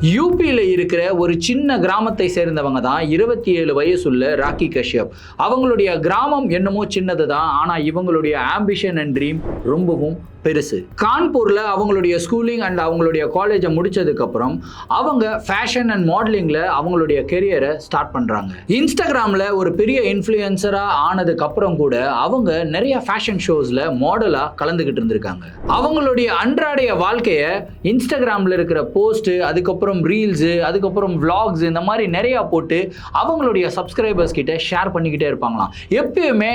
யூபியில் இருக்கிற ஒரு சின்ன கிராமத்தை சேர்ந்தவங்க தான் 27 வயசுள்ள ராக்கி கஷ்யப். அவங்களுடைய கிராமம் என்னமோ சின்னது தான், ஆனால் இவங்களுடைய ஆம்பிஷன் அண்ட் ட்ரீம் ரொம்பவும் பெருசு. கான்பூர்ல அவங்களுடைய ஸ்கூலிங் அண்ட் அவங்களுடைய காலேஜை முடிச்சதுக்கு அப்புறம் அவங்க ஃபேஷன் அண்ட் மாடலிங்ல அவங்களுடைய கெரியரை ஸ்டார்ட் பண்றாங்க. இன்ஸ்டாகிராம்ல ஒரு பெரிய இன்ஃப்ளூயன்சரா ஆனதுக்கு அப்புறம் கூட அவங்க நிறைய ஃபேஷன் ஷோஸ்ல மாடலா கலந்துகிட்டு இருந்திருக்காங்க. அவங்களுடைய அன்றாடைய வாழ்க்கைய இன்ஸ்டாகிராம்ல இருக்கிற போஸ்ட், அதுக்கப்புறம் ரீல்ஸ், அதுக்கப்புறம் vlogs இந்த மாதிரி நிறைய போட்டு அவங்களுடைய சப்ஸ்கிரைபர்ஸ் கிட்ட ஷேர் பண்ணிக்கிட்டே இருப்பாங்களாம். எப்பயுமே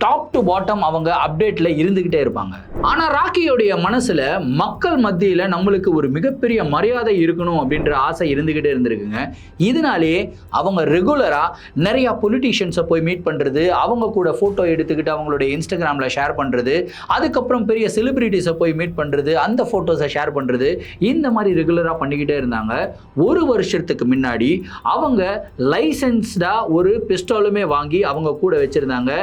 டாப் டு பாட்டம் அவங்க அப்டேட்ல இருந்துகிட்டே இருப்பாங்க. ஆனா ராக்கியோடைய மனசுல மக்கள் மத்தியில நம்மளுக்கு ஒரு மிகப்பெரிய மரியாதை இருக்கணும் அப்படின்ற ஆசை இருந்துகிட்டே இருந்திருக்குங்க. இதனாலேயே அவங்க ரெகுலரா நிறைய பொலிட்டீஷியன்ஸை போய் மீட் பண்றது, அவங்க கூட போட்டோ எடுத்துக்கிட்டு அவங்களுடைய இன்ஸ்டாகிராம்ல ஷேர் பண்றது, அதுக்கப்புறம் பெரிய செலிபிரிட்டிஸை போய் மீட் பண்றது, அந்த போட்டோஸை ஷேர் பண்றது, இந்த மாதிரி ரெகுலரா பண்ணிக்கிட்டே இருந்தாங்க. ஒரு வருஷத்துக்கு முன்னாடி அவங்க லைசன்ஸ்டா ஒரு பிஸ்டாலுமே வாங்கி அவங்க கூட வச்சிருந்தாங்க.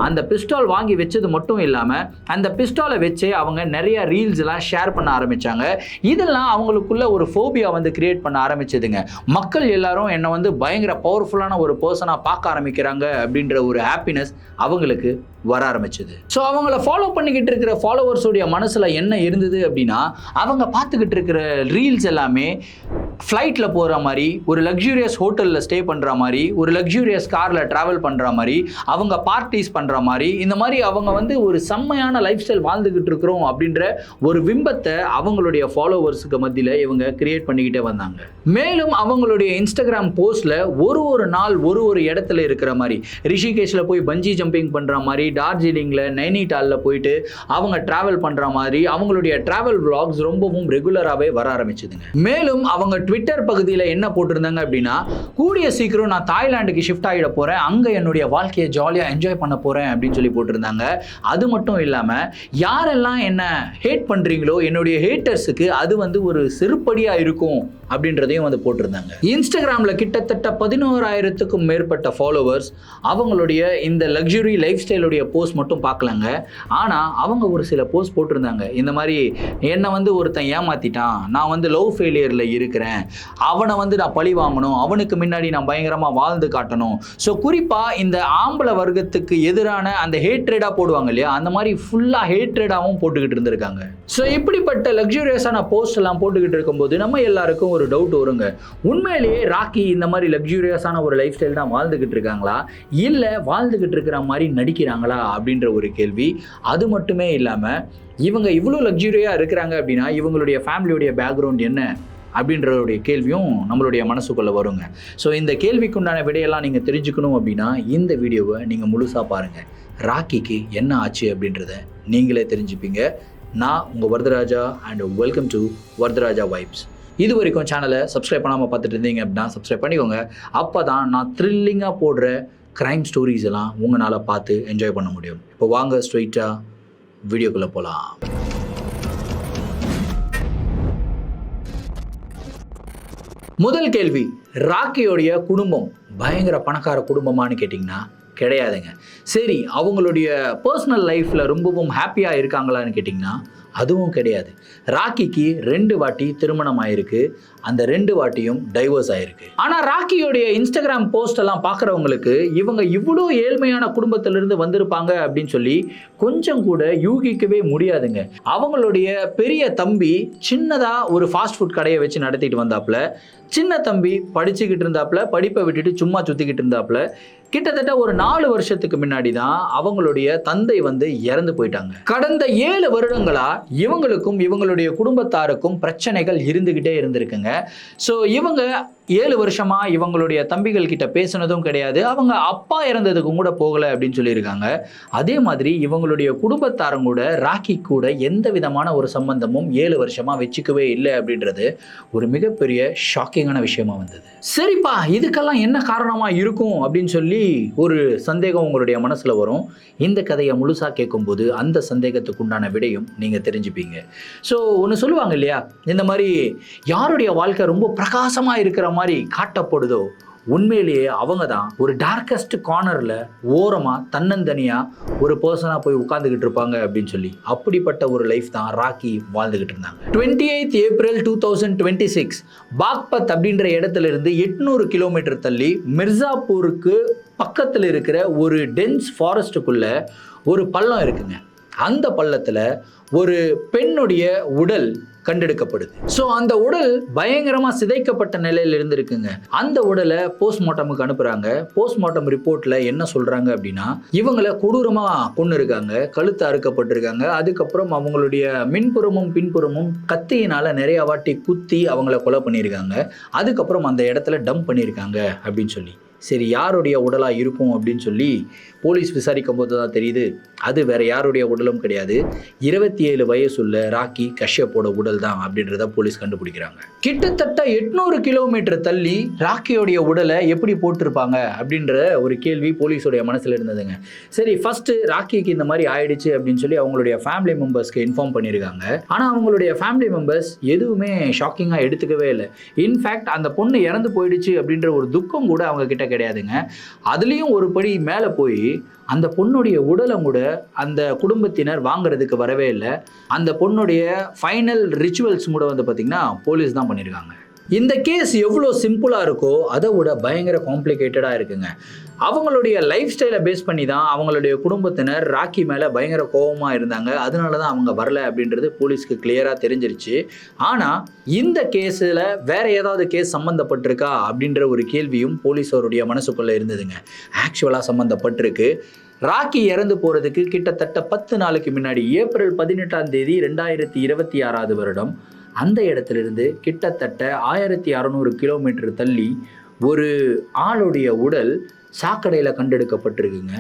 அந்த பிஸ்டால் வாங்கி வச்சது மட்டும் இல்லாம அந்த பிஸ்டாலை வச்சு அவங்க நிறைய ரீல்ஸ் எல்லாம் ஷேர் பண்ண ஆரம்பிச்சாங்க. இதெல்லாம் அவங்களுக்குள்ள ஒரு ஃபோபியா கிரியேட் பண்ண ஆரம்பிச்சதுங்க. மக்கள் எல்லாரும் என்ன பயங்கர பவர்ஃபுல்லான ஒரு பர்சனா பார்க்க ஆரம்பிக்கிறாங்க அப்படின்ற ஒரு ஹாப்பினஸ் அவங்களுக்கு வர ஆரம்பிச்சது. ஸோ அவங்கள ஃபாலோ பண்ணிக்கிட்டு இருக்கிற ஃபாலோவர்ஸோடைய மனசுல என்ன இருந்தது அப்படின்னா, அவங்க பார்த்துக்கிட்டு இருக்கிற ரீல்ஸ் எல்லாமே ஃப்ளைட்டில் போகிற மாதிரி, ஒரு லக்ஸூரியஸ் ஹோட்டலில் ஸ்டே பண்ணுற மாதிரி, ஒரு லக்ஸூரியஸ் காரில் ட்ராவல் பண்ணுற மாதிரி, அவங்க பார்ட்டிஸ் பண்ணுற மாதிரி, இந்த மாதிரி அவங்க ஒரு செம்மையான லைஃப் ஸ்டைல் வாழ்ந்துக்கிட்டு இருக்கிறோம் அப்படின்ற ஒரு பிம்பத்தை அவங்களுடைய ஃபாலோவர்ஸுக்கு மத்தியில் இவங்க கிரியேட் பண்ணிக்கிட்டே வந்தாங்க. மேலும் அவங்களுடைய இன்ஸ்டாகிராம் போஸ்ட்டில் ஒரு நாள் ஒரு இடத்துல இருக்கிற மாதிரி, ரிஷிகேஷில் போய் பஞ்சி ஜம்பிங் பண்ணுற மாதிரி, டார்ஜிலிங்கில் நைனிடாலில் போயிட்டு அவங்க ட்ராவல் பண்ணுற மாதிரி அவங்களுடைய ட்ராவல் vlogs ரொம்பவும் ரெகுலராகவே வர ஆரம்பிச்சதுங்க. மேலும் அவங்க ட்விட்டர் பகுதியில் என்ன போட்டிருந்தாங்க அப்படின்னா, கூடிய சீக்கிரம் நான் தாய்லாந்துக்கு ஷிஃப்ட் ஆகிட போகிறேன், அங்கே என்னுடைய வாழ்க்கையை ஜாலியாக என்ஜாய் பண்ண போகிறேன் அப்படின்னு சொல்லி போட்டிருந்தாங்க. அது மட்டும் இல்லாமல் யாரெல்லாம் என்ன ஹேட் பண்ணுறீங்களோ என்னுடைய ஹேட்டர்ஸுக்கு அது ஒரு செருப்படியாக இருக்கும் அப்படின்றதையும் போட்டிருந்தாங்க. இன்ஸ்டாகிராமில் கிட்டத்தட்ட 11,000க்கும் மேற்பட்ட ஃபாலோவர்ஸ் அவங்களுடைய இந்த லக்ஸுரி லைஃப் ஸ்டைலுடைய போஸ்ட் மட்டும் பார்க்கலாங்க. ஆனால் அவங்க ஒரு சில போஸ்ட் போட்டிருந்தாங்க. இந்த மாதிரி என்னை ஒருத்தன் ஏமாத்திட்டான், நான் லவ் ஃபெயிலியரில் இருக்கிறேன், அவனை நான் பழி வாங்கணும், அவனுக்கு முன்னாடி நான் பயங்கரமாக வாழ்ந்து காட்டணும். ஸோ குறிப்பாக இந்த ஆம்பளை வர்க்கத்துக்கு எதிரான அந்த ஹேட்ரேடாக போடுவாங்க இல்லையா, அந்த மாதிரி ஃபுல்லாக ஹேட்ரேடாகவும் போட்டுக்கிட்டு இருந்திருக்காங்க. ஸோ இப்படிப்பட்ட லக்ஸூரியஸான போஸ்ட் எல்லாம் போட்டுக்கிட்டு இருக்கும்போது நம்ம எல்லாருக்கும் ஒரு டவுட் வருங்க. உண்மையிலேயே ராக்கி இந்த மாதிரி லக்ஸூரியஸான ஒரு லைஃப் ஸ்டைல் தான் வாழ்ந்துக்கிட்டு இருக்காங்களா, இல்லை வாழ்ந்துக்கிட்டு இருக்கிற மாதிரி நடிக்கிறாங்களா அப்படின்ற ஒரு கேள்வி. அது மட்டுமே இல்லாமல் இவங்க இவ்வளோ லக்ஸூரியாக இருக்கிறாங்க அப்படின்னா இவங்களுடைய ஃபேமிலியுடைய பேக்ரவுண்ட் என்ன அப்படின்றதுடைய கேள்வியும் நம்மளுடைய மனசுக்குள்ளே வருங்க. ஸோ இந்த கேள்விக்குண்டான விடையெல்லாம் நீங்கள் தெரிஞ்சுக்கணும் அப்படின்னா இந்த வீடியோவை நீங்கள் முழுசாக பாருங்கள். ராக்கிக்கு என்ன ஆச்சு அப்படின்றத நீங்களே தெரிஞ்சுப்பீங்க. நான் உங்கள் Varadaraja and welcome to Varadaraja vibes. இது வரைக்கும் சேனலை சப்ஸ்கிரைப் பண்ணாமல் பார்த்துட்டு இருந்தீங்க அப்படின்னா சப்ஸ்கிரைப் பண்ணிக்கோங்க. அப்போ தான் நான் த்ரில்லிங்காக போடுற க்ரைம் ஸ்டோரிஸ் எல்லாம் உங்களால் பார்த்து என்ஜாய் பண்ண முடியும். இப்போ வாங்க ஸ்ட்ரெயிட்டாக வீடியோக்குள்ளே போகலாம். முதல் கேள்வி, ராக்கியோடைய குடும்பம் பயங்கர பணக்கார குடும்பமானு கேட்டிங்கன்னா கிடையாதுங்க. சரி, அவங்களுடைய பர்சனல் லைஃப்பில் ரொம்பவும் ஹாப்பியாக இருக்காங்களான்னு கேட்டிங்கன்னா அதுவும் கிடையாது. ராக்கிக்கு 2 வாட்டி திருமணம் ஆயிருக்கு, அந்த 2 வாட்டியும் டைவர்ஸ் ஆயிருக்கு. ஆனால் ராக்கியோடைய இன்ஸ்டாகிராம் போஸ்ட் எல்லாம் பார்க்குறவங்களுக்கு இவங்க இவ்வளோ ஏழ்மையான குடும்பத்திலிருந்து வந்திருப்பாங்க அப்படின்னு சொல்லி கொஞ்சம் கூட யூகிக்கவே முடியாதுங்க. அவங்களுடைய பெரிய தம்பி சின்னதாக ஒரு ஃபாஸ்ட் ஃபுட் கடையை வச்சு நடத்திட்டு வந்தாப்புல, சின்ன தம்பி படிச்சுக்கிட்டு இருந்தாப்புல, படிப்பை விட்டுட்டு சும்மா சுற்றிக்கிட்டு இருந்தாப்புல. கிட்டத்தட்ட ஒரு 4 வருஷத்துக்கு முன்னாடி தான் அவங்களுடைய தந்தை இறந்து போயிட்டாங்க. கடந்த 7 வருடங்களா இவங்களுக்கும் இவங்களுடைய குடும்பத்தாருக்கும் பிரச்சனைகள் இருந்துகிட்டே இருந்திருக்குங்க. ஸோ இவங்க 7 வருஷமா இவங்களுடைய தம்பிகள் கிட்ட பேசினதும் கிடையாது, அவங்க அப்பா இறந்ததுக்கும் கூட போகலை அப்படின்னு சொல்லியிருக்காங்க. அதே மாதிரி இவங்களுடைய குடும்பத்தாரும் கூட ராக்கி கூட எந்த விதமான ஒரு சம்பந்தமும் 7 வருஷமா வச்சுக்கவே இல்லை அப்படின்றது ஒரு மிகப்பெரிய ஷாக்கிங்கான விஷயமா வந்தது. சரிப்பா, இதுக்கெல்லாம் என்ன காரணமா இருக்கும் அப்படின்னு சொல்லி ஒரு சந்தேகம் உங்களுடைய மனசுல வரும். இந்த கதையை முழுசா கேட்கும்போது அந்த சந்தேகத்துக்கு உண்டான விடையும் நீங்க தெரிஞ்சுப்பீங்க. ஸோ ஒன்று சொல்லுவாங்க இல்லையா, இந்த மாதிரி யாருடைய வாழ்க்கை ரொம்ப பிரகாசமா இருக்கிற மாதிரி காட்டப்படுதோ உண்மையிலேயே அவங்க தான் ஒரு டார்க்கஸ்ட் கார்னர்ல ஓரமா தன்னந்தனியா ஒரு பர்சனா போய் உட்கார்ந்துகிட்டு இருப்பாங்க அப்படின்னு சொல்லி அப்படிப்பட்ட ஒரு லைஃப் தான் ராக்கி வாழ்ந்துகிட்டு இருந்தாங்க. 28 ஏப்ரல் 2026 பாக்பத் அப்படின்ற இடத்துல இருந்து 800 கிலோமீட்டர் தள்ளி மிர்சாப்பூருக்கு பக்கத்தில் இருக்கிற ஒரு டென்ஸ் ஃபாரஸ்ட்டுக்குள்ள ஒரு பள்ளம் இருக்குங்க. அந்த பள்ளத்தில் ஒரு பெண்ணுடைய உடல் கண்டெடுக்கப்படுது. ஸோ அந்த உடல் பயங்கரமாக சிதைக்கப்பட்ட நிலையில் இருந்திருக்குங்க. அந்த உடலை போஸ்ட்மார்ட்டமுக்கு அனுப்புகிறாங்க. போஸ்ட்மார்ட்டம் ரிப்போர்ட்டில் என்ன சொல்கிறாங்க அப்படின்னா, இவங்களை கொடூரமாக கொண்டு இருக்காங்க, கழுத்து அறுக்கப்பட்டிருக்காங்க. அதுக்கப்புறம் அவங்களுடைய மின்புறமும் பின்புறமும் கத்தியினால் நிறைய வாட்டி குத்தி அவங்கள கொலை பண்ணியிருக்காங்க. அதுக்கப்புறம் அந்த இடத்துல டம்ப் பண்ணியிருக்காங்க அப்படின்னு சொல்லி. சரி, யாருடைய உடலாக இருக்கும் அப்படின்னு சொல்லி போலீஸ் விசாரிக்கும் போது தான் தெரியுது, அது வேற யாருடைய உடலும் கிடையாது, 27 வயசுள்ள ராக்கி கஷ்யப்போட உடல் தான் அப்படின்றத போலீஸ் கண்டுபிடிக்கிறாங்க. கிட்டத்தட்ட 800 கிலோமீட்டர் தள்ளி ராக்கியோடைய உடலை எப்படி போட்டிருப்பாங்க அப்படின்ற ஒரு கேள்வி போலீஸோடைய மனசில் இருந்ததுங்க. சரி, ஃபர்ஸ்ட் ராக்கிக்கு இந்த மாதிரி ஆயிடுச்சு அப்படின்னு சொல்லி அவங்களுடைய ஃபேமிலி மெம்பர்ஸ்க்கு இன்ஃபார்ம் பண்ணியிருக்காங்க. ஆனால் அவங்களுடைய ஃபேமிலி மெம்பர்ஸ் எதுவுமே ஷாக்கிங்காக எடுத்துக்கவே இல்லை. இன்ஃபேக்ட் அந்த பொண்ணு இறந்து போயிடுச்சு அப்படின்ற ஒரு துக்கம் கூட அவங்க கிட்ட கிடையாதுங்க. அதுலேயும் ஒரு படி மேலே போய் அந்த பொண்ணுடைய உடலை கூட அந்த குடும்பத்தினர் வாங்குறதுக்கு வரவே இல்லை. அந்த பொண்ணுடைய ஃபைனல் ரிச்சுவல்ஸ் கூட வந்து பார்த்திங்கன்னா போலீஸ் தான் பண்ணியிருக்காங்க. இந்த கேஸ் எவ்வளோ சிம்பிளாக இருக்கோ அதை விட பயங்கர காம்ப்ளிகேட்டடாக இருக்குங்க. அவங்களுடைய லைஃப் ஸ்டைலை பேஸ் பண்ணி தான் அவங்களுடைய குடும்பத்தினர் ராக்கி மேலே பயங்கர கோபமாக இருந்தாங்க. அதனால தான் அவங்க வரல அப்படின்றது போலீஸ்க்கு கிளியராக தெரிஞ்சிருச்சு. ஆனால் இந்த கேஸில் வேற ஏதாவது கேஸ் சம்மந்தப்பட்டிருக்கா அப்படின்ற ஒரு கேள்வியும் போலீஸோருடைய மனசுக்குள்ளே இருந்ததுங்க. ஆக்சுவலாக சம்மந்தப்பட்டிருக்கு. ராக்கி இறந்து போகிறதுக்கு கிட்டத்தட்ட 10 நாளுக்கு முன்னாடி ஏப்ரல் 18ஆம் தேதி 2026 வருடம் அந்த இடத்துலேருந்து கிட்டத்தட்ட 1600 கிலோமீட்டர் தள்ளி ஒரு ஆளுடைய உடல் சாக்கடையில் கண்டெடுக்கப்பட்டிருக்குங்க.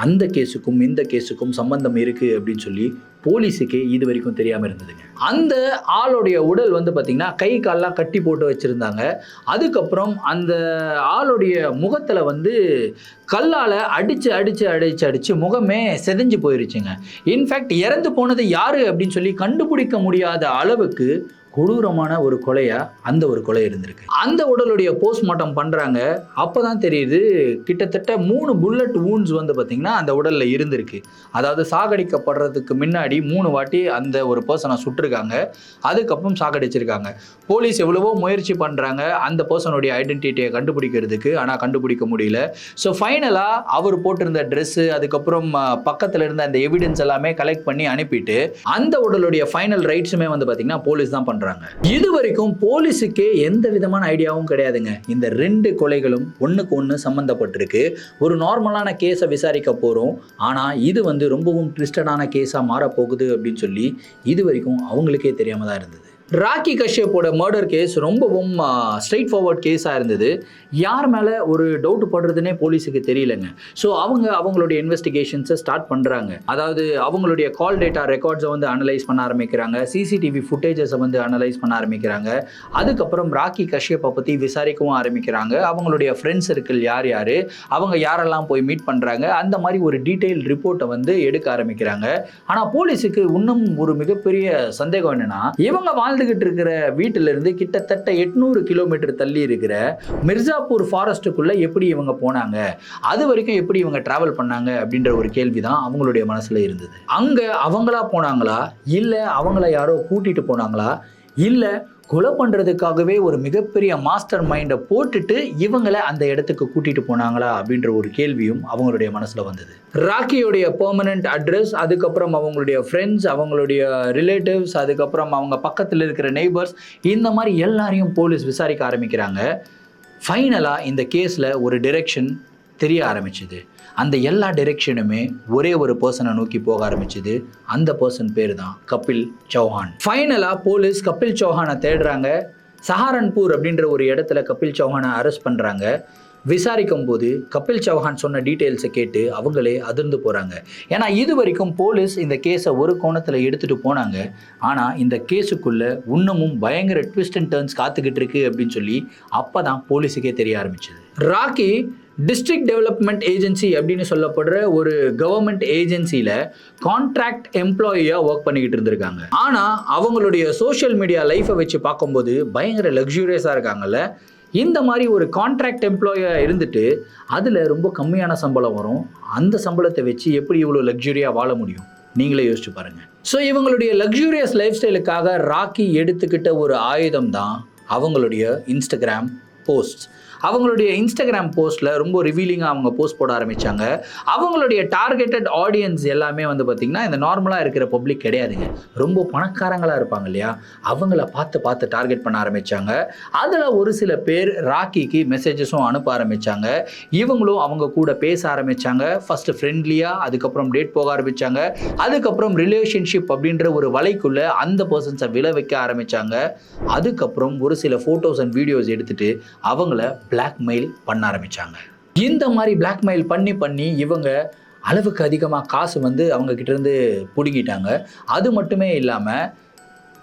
அந்த கேஸுக்கும் இந்த கேஸுக்கும் சம்பந்தம் இருக்குது அப்படின்னு சொல்லி போலீஸுக்கே இது வரைக்கும் தெரியாமல் இருந்ததுங்க. அந்த ஆளுடைய உடல் வந்து பார்த்திங்கன்னா கை கால்லாம் கட்டி போட்டு வச்சுருந்தாங்க. அதுக்கப்புறம் அந்த ஆளுடைய முகத்தில் வந்து கல்லால் அடித்து முகமே செதஞ்சு போயிருச்சுங்க. இன்ஃபேக்ட் இறந்து போனது யார் அப்படின்னு சொல்லி கண்டுபிடிக்க முடியாத அளவுக்கு கொடூரமான ஒரு கொலையா அந்த ஒரு கொலை இருந்திருக்கு. அந்த உடலுடைய போஸ்ட்மார்ட்டம் பண்றாங்க. அப்பதான் தெரியுது கிட்டத்தட்ட 3 புல்லட் வூண்ட்ஸ் வந்து பாத்தீங்கன்னா அந்த உடல்ல இருந்திருக்கு. அதாவது சாகடிக்கப்படுறதுக்கு முன்னாடி 3 வாட்டி அந்த ஒரு பர்சனை சுட்டிருக்காங்க. அதுக்கப்புறம் சாகடிச்சிருக்காங்க. போலீஸ் எவ்வளவோ முயற்சி பண்றாங்க அந்த பர்சனுடைய ஐடென்டிட்டியை கண்டுபிடிக்கிறதுக்கு, ஆனா கண்டுபிடிக்க முடியல. ஸோ ஃபைனலா அவர் போட்டிருந்த ட்ரெஸ், அதுக்கப்புறம் பக்கத்துல இருந்த அந்த எவிடன்ஸ் எல்லாமே கலெக்ட் பண்ணி அனுப்பிட்டு அந்த உடலுடைய ஃபைனல் ரைட்ஸுமே வந்து பாத்தீங்கன்னா போலீஸ் தான் பண்றாங்க. இது வரைக்கும் போலீஸுக்கே எந்த விதமான ஐடியாவும் கிடையாதுங்க. இந்த 2 கொலைகளும் ஒண்ணுக்கு ஒண்ணு சம்பந்தப்பட்டிருக்கு. ஒரு நார்மலான கேஸை விசாரிக்க போறோம், ஆனா இது வந்து ரொம்பவும் ட்விஸ்டடான கேஸா மாறப்போகுது அப்படின்னு சொல்லி இது வரைக்கும் அவங்களுக்கே தெரியாம தான் இருந்தது. ராக்கி கஷ்யப்போட மர்டர் கேஸ் ரொம்பவும் ஸ்ட்ரெயிட் ஃபார்வர்ட் கேஸாக இருந்தது. யார் மேலே ஒரு டவுட் படுறதுனே போலீஸுக்கு தெரியலங்க. ஸோ அவங்களுடைய இன்வெஸ்டிகேஷன்ஸை ஸ்டார்ட் பண்ணுறாங்க. அதாவது அவங்களுடைய கால் டேட்டா ரெக்கார்ட்ஸை வந்து அனலைஸ் பண்ண ஆரம்பிக்கிறாங்க. சிசிடிவி ஃபுட்டேஜஸை வந்து அனலைஸ் பண்ண ஆரம்பிக்கிறாங்க. அதுக்கப்புறம் ராக்கி கஷ்யப்பை பற்றி விசாரிக்கவும் ஆரம்பிக்கிறாங்க. அவங்களுடைய ஃப்ரெண்ட்ஸ் சர்க்கிள் யார் யார், அவங்க யாரெல்லாம் போய் மீட் பண்ணுறாங்க, அந்த மாதிரி ஒரு டீட்டெயில் ரிப்போர்ட்டை வந்து எடுக்க ஆரம்பிக்கிறாங்க. ஆனால் போலீஸுக்கு இன்னும் ஒரு மிகப்பெரிய சந்தேகம் என்னென்னா, இவங்க வாழ்ந்துகிட்டு இருக்கிற வீட்டில இருந்து கிட்டத்தட்ட 800 கிலோமீட்டர் தள்ளி இருக்கிற மிர்சாப்பூர் ஃபாரஸ்ட்டுக்குள்ள எப்படி இவங்க போனாங்க, அது வரைக்கும் எப்படி இவங்க டிராவல் பண்ணாங்க அப்படின்ற ஒரு கேள்விதான் அவங்களுடைய மனசுல இருந்தது. அங்க அவங்களா போனாங்களா, இல்ல அவங்கள யாரோ கூட்டிட்டு போனாங்களா, இல்ல கொலை பண்றதுக்காகவே ஒரு மிகப்பெரிய மாஸ்டர் மைண்டை போட்டுட்டு இவங்களை அந்த இடத்துக்கு கூட்டிட்டு போனாங்களா அப்படின்ற ஒரு கேள்வியும் அவங்களுடைய மனசுல வந்தது. ராக்கியோடைய பெர்மனன்ட் அட்ரஸ், அதுக்கப்புறம் அவங்களுடைய ஃப்ரெண்ட்ஸ், அவங்களுடைய ரிலேட்டிவ்ஸ், அதுக்கப்புறம் அவங்க பக்கத்தில் இருக்கிற நெய்பர்ஸ், இந்த மாதிரி எல்லாரையும் போலீஸ் விசாரிக்க ஆரம்பிக்கிறாங்க. ஃபைனலாக இந்த கேஸில் ஒரு டிரெக்ஷன் தெரிய ஆரம்பிச்சுது. அந்த எல்லா டிரெக்ஷனுமே ஒரே ஒரு பர்சனை நோக்கி போக ஆரம்பிச்சுது. அந்த பர்சன் பேர் தான் கபில் சௌஹான். ஃபைனலாக போலீஸ் கபில் சௌஹானை தேடுறாங்க. சஹாரன்பூர் அப்படின்ற ஒரு இடத்துல கபில் சௌஹானை அரெஸ்ட் பண்ணுறாங்க. விசாரிக்கும் போது கபில் சௌஹான் சொன்ன டீட்டெயில்ஸை கேட்டு அவங்களே அதிர்ந்து போகிறாங்க. ஏன்னா இது வரைக்கும் போலீஸ் இந்த கேஸை ஒரு கோணத்தில் எடுத்துகிட்டு போனாங்க. ஆனால் இந்த கேஸுக்குள்ளே இன்னமும் பயங்கர ட்விஸ்ட் அண்ட் டர்ன்ஸ் காத்துக்கிட்டு இருக்கு அப்படின்னு சொல்லி அப்போ தான் போலீஸுக்கே தெரிய ஆரம்பிச்சது. ராக்கி டிஸ்ட்ரிக்ட் டெவலப்மெண்ட் ஏஜென்சி அப்படின்னு சொல்லப்படுற ஒரு கவர்மெண்ட் ஏஜென்சியில் கான்ட்ராக்ட் எம்ப்ளாயியாக ஒர்க் பண்ணிக்கிட்டு இருந்திருக்காங்க. ஆனால் அவங்களுடைய சோஷியல் மீடியா லைஃப்பை வச்சு பார்க்கும்போது பயங்கர லக்ஸூரியஸாக இருக்காங்கல்ல. இந்த மாதிரி ஒரு கான்ட்ராக்ட் எம்ப்ளாயாக இருந்துட்டு அதில் ரொம்ப கம்மியான சம்பளம் வரும். அந்த சம்பளத்தை வச்சு எப்படி இவ்வளோ லக்ஸுரியாக வாழ முடியும்? நீங்களே யோசிச்சு பாருங்கள். ஸோ இவங்களுடைய லக்ஸூரியஸ் லைஃப் ஸ்டைலுக்காக ராக்கி எடுத்துக்கிட்ட ஒரு ஆயுதம் தான் அவங்களுடைய இன்ஸ்டாகிராம் போஸ்ட். அவங்களுடைய இன்ஸ்டாகிராம் போஸ்ட்டில் ரொம்ப ரிவீலிங்காக அவங்க போஸ்ட் போட ஆரம்பித்தாங்க. அவங்களுடைய டார்கெட்டட் ஆடியன்ஸ் எல்லாமே வந்து பார்த்திங்கன்னா இந்த நார்மலாக இருக்கிற பப்ளிக் கிடையாதுங்க. ரொம்ப பணக்காரங்களாக இருப்பாங்க இல்லையா, அவங்கள பார்த்து டார்கெட் பண்ண ஆரம்பித்தாங்க. அதில் ஒரு சில பேர் ராக்கிக்கு மெசேஜஸும் அனுப்ப ஆரம்பித்தாங்க. இவங்களும் அவங்க கூட பேச ஆரம்பித்தாங்க. ஃபஸ்ட்டு ஃப்ரெண்ட்லியாக, அதுக்கப்புறம் டேட் போக ஆரம்பித்தாங்க. அதுக்கப்புறம் ரிலேஷன்ஷிப் அப்படின்ற ஒரு வலைக்குள்ளே அந்த பர்சன்ஸை விழ வைக்க ஆரம்பித்தாங்க. அதுக்கப்புறம் ஒரு சில ஃபோட்டோஸ் அண்ட் வீடியோஸ் எடுத்துகிட்டு அவங்கள பிளாக்மெயில் பண்ண ஆரம்பித்தாங்க. இந்த மாதிரி பிளாக்மெயில் பண்ணி இவங்க அளவுக்கு அதிகமாக காசு வந்து அவங்க கிட்டேருந்து பிடுங்கிட்டாங்க. அது மட்டுமே இல்லாமல்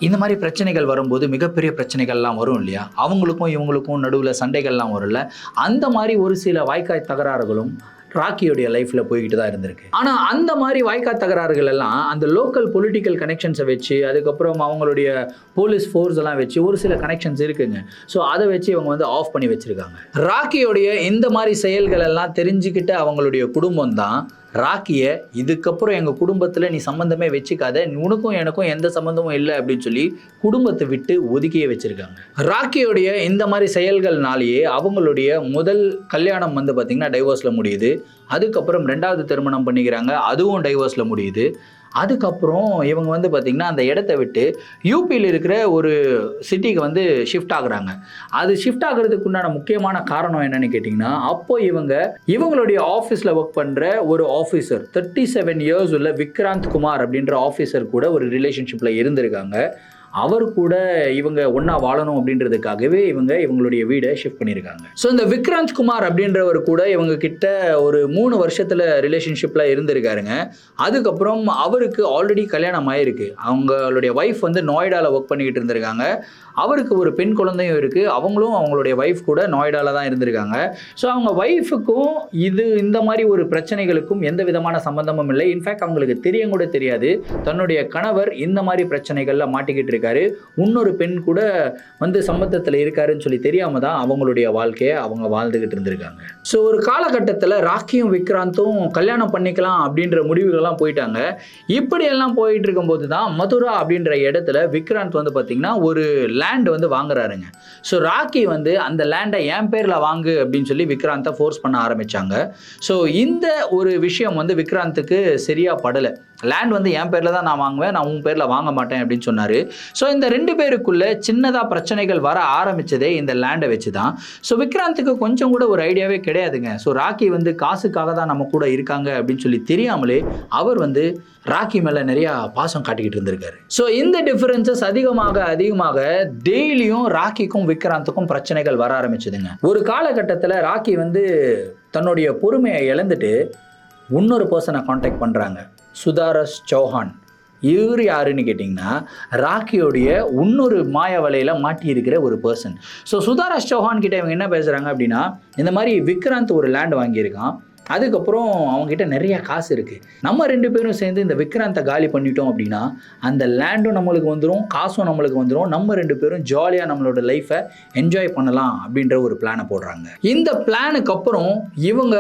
இந்த மாதிரி பிரச்சனைகள் வரும்போது மிகப்பெரிய பிரச்சனைகள்லாம் வரும் இல்லையா, அவங்களுக்கும் இவங்களுக்கும் நடுவில் சண்டைகள்லாம் வரும்ல, அந்த மாதிரி ஒரு சில வாய்க்காய் தகராறுகளும் ராக்கியோடைய லைஃப்பில் போய்கிட்டு தான் இருந்திருக்கு. ஆனால் அந்த மாதிரி வாய்க்காய் தகராறுகள் எல்லாம் அந்த லோக்கல் பொலிட்டிக்கல் கனெக்ஷன்ஸை வச்சு, அதுக்கப்புறம் அவங்களுடைய போலீஸ் ஃபோர்ஸ் எல்லாம் வச்சு ஒரு சில கனெக்ஷன்ஸ் இருக்குங்க. ஸோ அதை வச்சு இவங்க வந்து ஆஃப் பண்ணி வச்சுருக்காங்க. ராக்கியோடைய இந்த மாதிரி செயல்கள் எல்லாம் தெரிஞ்சுக்கிட்ட அவங்களுடைய குடும்பம் தான் ராக்கியை இதுக்கப்புறம் எங்கள் குடும்பத்தில் நீ சம்மந்தமே வச்சுக்காத, உனக்கும் எனக்கும் எந்த சம்மந்தமும் இல்லை அப்படின்னு சொல்லி குடும்பத்தை விட்டு ஒதுக்கியே வச்சுருக்காங்க. ராக்கியோடைய இந்த மாதிரி செயல்கள்னாலேயே அவங்களுடைய முதல் கல்யாணம் வந்து பார்த்திங்கன்னா டைவோர்ஸில் முடியுது. அதுக்கப்புறம் 2வது திருமணம் பண்ணிக்கிறாங்க, அதுவும் டைவோர்ஸில் முடியுது. அதுக்கப்புறம் இவங்க வந்து பார்த்திங்கன்னா அந்த இடத்த விட்டு யூபியில் இருக்கிற ஒரு சிட்டிக்கு வந்து ஷிஃப்ட் ஆகுறாங்க. அது ஷிஃப்ட் ஆகிறதுக்கு உண்டான முக்கியமான காரணம் என்னன்னு கேட்டிங்கன்னா, அப்போ இவங்களுடைய ஆஃபீஸில் ஒர்க் பண்ணுற ஒரு ஆஃபீஸர் 37 இயர்ஸ் உள்ள விக்ராந்த் குமார் அப்படின்ற ஆஃபீஸர் கூட ஒரு ரிலேஷன்ஷிப்பில் இருந்திருக்காங்க. அவர் கூட இவங்க ஒன்றா வாழணும் அப்படின்றதுக்காகவே இவங்களுடைய வீடை ஷிஃப்ட் பண்ணியிருக்காங்க. ஸோ இந்த விக்ராந்த் குமார் அப்படின்றவர் கூட இவங்க கிட்ட ஒரு 3 வருஷத்தில் ரிலேஷன்ஷிப்பில் இருந்திருக்காருங்க. அதுக்கப்புறம் அவருக்கு ஆல்ரெடி கல்யாணம் ஆயிருக்கு. அவங்களுடைய ஒய்ஃப் வந்து நோய்டாவில் ஒர்க் பண்ணிக்கிட்டு இருந்திருக்காங்க. அவருக்கு ஒரு பெண் குழந்தையும் இருக்குது. அவங்களும் அவங்களுடைய ஒய்ஃப் கூட நோய்டாவில் தான் இருந்திருக்காங்க. ஸோ அவங்க ஒய்ஃபுக்கும் இந்த மாதிரி ஒரு பிரச்சனைகளுக்கும் எந்த விதமான சம்பந்தமும் இல்லை. இன்ஃபேக்ட் அவங்களுக்கு தெரியும் கூட தெரியாது தன்னுடைய கணவர் இந்த மாதிரி பிரச்சனைகளில் மாட்டிக்கிட்டு இருக்காரு, இன்னொரு பெண் கூட வந்து சம்பந்தத்தில் இருக்காருன்னு சொல்லி தெரியாமல் தான் அவங்களுடைய வாழ்க்கையை அவங்க வாழ்ந்துக்கிட்டு இருந்திருக்காங்க. ஸோ ஒரு காலகட்டத்தில் ராக்கியும் விக்ராந்தும் கல்யாணம் பண்ணிக்கலாம் அப்படின்ற முடிவுகள்லாம் போயிட்டாங்க. இப்படியெல்லாம் போயிட்டு இருக்கும்போது தான் மதுரா அப்படின்ற இடத்துல விக்ராந்த் வந்து பார்த்திங்கன்னா ஒரு லேண்ட் வந்து வாங்குறாருங்க. ஸோ ராக்கி வந்து அந்த லேண்டை என் பேரில் வாங்கு அப்படின்னு சொல்லி விக்ராந்தை ஃபோர்ஸ் பண்ண ஆரம்பித்தாங்க. ஸோ இந்த ஒரு விஷயம் வந்து விக்ராந்துக்கு சரியாக படலை. லேண்ட் வந்து என் பேரில் தான் நான் வாங்குவேன், நான் உன் பேரில் வாங்க மாட்டேன் அப்படின்னு சொன்னார். ஸோ இந்த 2 பேருக்குள்ளே சின்னதாக பிரச்சனைகள் வர ஆரம்பித்ததே இந்த லேண்டை வச்சு தான். ஸோ விக்ராந்துக்கு கொஞ்சம் கூட ஒரு ஐடியாவே கிடையாதுங்க. ஸோ ராக்கி வந்து காசுக்காக தான் நம்ம கூட இருக்காங்க அப்படின்னு சொல்லி தெரியாமலே அவர் வந்து ராக்கி மேலே நிறையா பாசம் காட்டிக்கிட்டு இருந்திருக்காரு. ஸோ இந்த டிஃபரன்சஸ் அதிகமாக டெய்லியும் ராக்கிக்கும் விக்ராந்துக்கும் பிரச்சனைகள் வர ஆரம்பிச்சதுங்க. ஒரு காலகட்டத்தில் ராக்கி வந்து தன்னுடைய பொறுமையை இழந்துட்டு இன்னொரு பர்சனை காண்டாக்ட் பண்ணுறாங்க, சுதாரஸ் சௌஹான். இவர் யாருன்னு கேட்டிங்கன்னா ராக்கியோடைய இன்னொரு மாய வலையில் மாட்டி இருக்கிற ஒரு பர்சன். ஸோ சுதாரஸ் சௌஹான் கிட்ட இவங்க என்ன பேசுகிறாங்க அப்படின்னா, இந்த மாதிரி விக்ராந்த் ஒரு லேண்ட் வாங்கியிருக்கான், அதுக்கப்புறம் அவங்ககிட்ட நிறைய காசு இருக்குது, நம்ம 2 பேரும் சேர்ந்து இந்த விக்ராந்தை காலி பண்ணிட்டோம் அப்படின்னா அந்த லேண்டும் நம்மளுக்கு வந்துடும், காசும் நம்மளுக்கு வந்துடும், நம்ம 2 பேரும் ஜாலியாக நம்மளோட லைஃப்பை என்ஜாய் பண்ணலாம் அப்படின்ற ஒரு பிளானை போடுறாங்க. இந்த பிளானுக்கு அப்புறம் இவங்க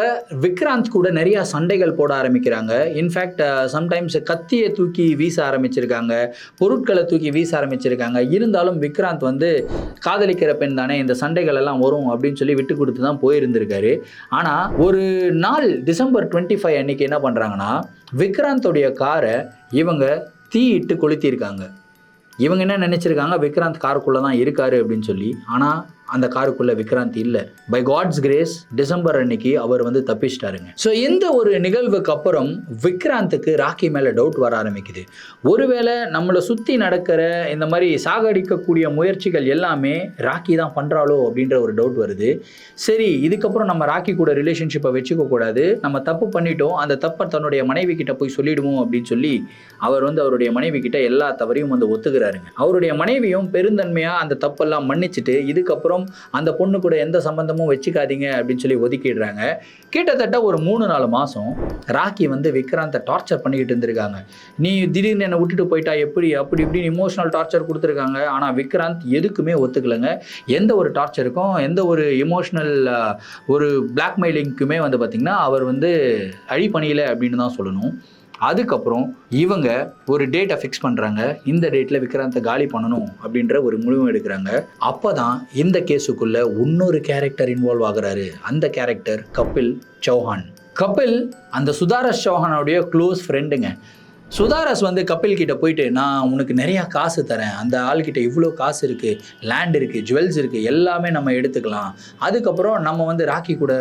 விக்ராந்த் கூட நிறையா சண்டைகள் போட ஆரம்பிக்கிறாங்க. இன்ஃபேக்ட் சம்டைம்ஸ் கத்தியை தூக்கி வீச ஆரம்பிச்சிருக்காங்க, பொருட்களை தூக்கி வீச ஆரம்பிச்சிருக்காங்க. இருந்தாலும் விக்ராந்த் வந்து காதலிக்கிற பெண் தானே, இந்த சண்டைகள் எல்லாம் வரும் அப்படின்னு சொல்லி விட்டு கொடுத்து தான் போயிருந்திருக்காரு. ஆனால் ஒரு நாள் டிசம்பர் 25 அன்னைக்கு என்ன பண்ணுறாங்கன்னா, விக்ராந்தோடைய காரை இவங்க தீயிட்டு கொளுத்தியிருக்காங்க. இவங்க என்ன நினச்சிருக்காங்க, விக்ராந்த் காருக்குள்ளே தான் இருக்காரு அப்படின்னு சொல்லி. ஆனால் அந்த காருக்குள்ளே விக்ராந்த் இல்லை. பை காட்ஸ் கிரேஸ் டிசம்பர் அன்னைக்கு அவர் வந்து தப்பிச்சிட்டாருங்க. ஸோ இந்த ஒரு நிகழ்வுக்கு அப்புறம் விக்ராந்துக்கு ராக்கி மேலே டவுட் வர ஆரம்பிக்குது. ஒருவேளை நம்மளை சுற்றி நடக்கிற இந்த மாதிரி சாகடிக்கக்கூடிய முயற்சிகள் எல்லாமே ராக்கி தான் பண்ணுறாளோ அப்படின்ற ஒரு டவுட் வருது. சரி, இதுக்கப்புறம் நம்ம ராக்கி கூட ரிலேஷன்ஷிப்பை வச்சுக்க கூடாது, நம்ம தப்பு பண்ணிட்டோம், அந்த தப்பை தன்னுடைய மனைவி கிட்ட போய் சொல்லிடுவோம் அப்படின்னு சொல்லி அவர் வந்து அவருடைய மனைவி கிட்ட எல்லா தவறையும் வந்து ஒத்துக்கிறாருங்க. அவருடைய மனைவியும் பெருந்தன்மையாக அந்த தப்பெல்லாம் மன்னிச்சுட்டு இதுக்கப்புறம் இருந்தாலும் அந்த பொண்ணு கூட எந்த சம்பந்தமும் வச்சுக்காதீங்க அப்படின்னு சொல்லி ஒதுக்கிடுறாங்க. கிட்டத்தட்ட ஒரு 3-4 மாதம் ராக்கி வந்து விக்ராந்தை டார்ச்சர் பண்ணிக்கிட்டு இருந்திருக்காங்க. நீ திடீர்னு என்னை விட்டுட்டு போயிட்டா எப்படி, அப்படி இப்படின்னு இமோஷனல் டார்ச்சர் கொடுத்துருக்காங்க. ஆனால் விக்ராந்த் எதுக்குமே ஒத்துக்கலைங்க. எந்த ஒரு டார்ச்சருக்கும் எந்த ஒரு இமோஷனல் ஒரு பிளாக்மெயிலிங்க்குமே வந்து பார்த்திங்கன்னா அவர் வந்து அழிப்பணியலை அப்படின்னு தான் சொல்லணும். அதுக்கப்புறம் இவங்க ஒரு டேட்டை ஃபிக்ஸ் பண்ணுறாங்க. இந்த டேட்டில் விக்ராந்தை காலி பண்ணணும் அப்படின்ற ஒரு முடிவு எடுக்கிறாங்க. அப்போ தான் இந்த கேஸுக்குள்ளே இன்னொரு கேரக்டர் இன்வால்வ் ஆகுறாரு. அந்த கேரக்டர் கபில் சௌஹான். கபில் அந்த சுதாரஸ் சௌஹானுடைய க்ளோஸ் ஃப்ரெண்டுங்க. சுதாரஸ் வந்து கபில் கிட்ட போயிட்டு, நான் உனக்கு நிறையா காசு தரேன், அந்த ஆள்கிட்ட இவ்வளோ காசு இருக்குது, லேண்ட் இருக்குது, ஜுவல்ஸ் இருக்குது, எல்லாமே நம்ம எடுத்துக்கலாம், அதுக்கப்புறம் நம்ம வந்து ராக்கி கூட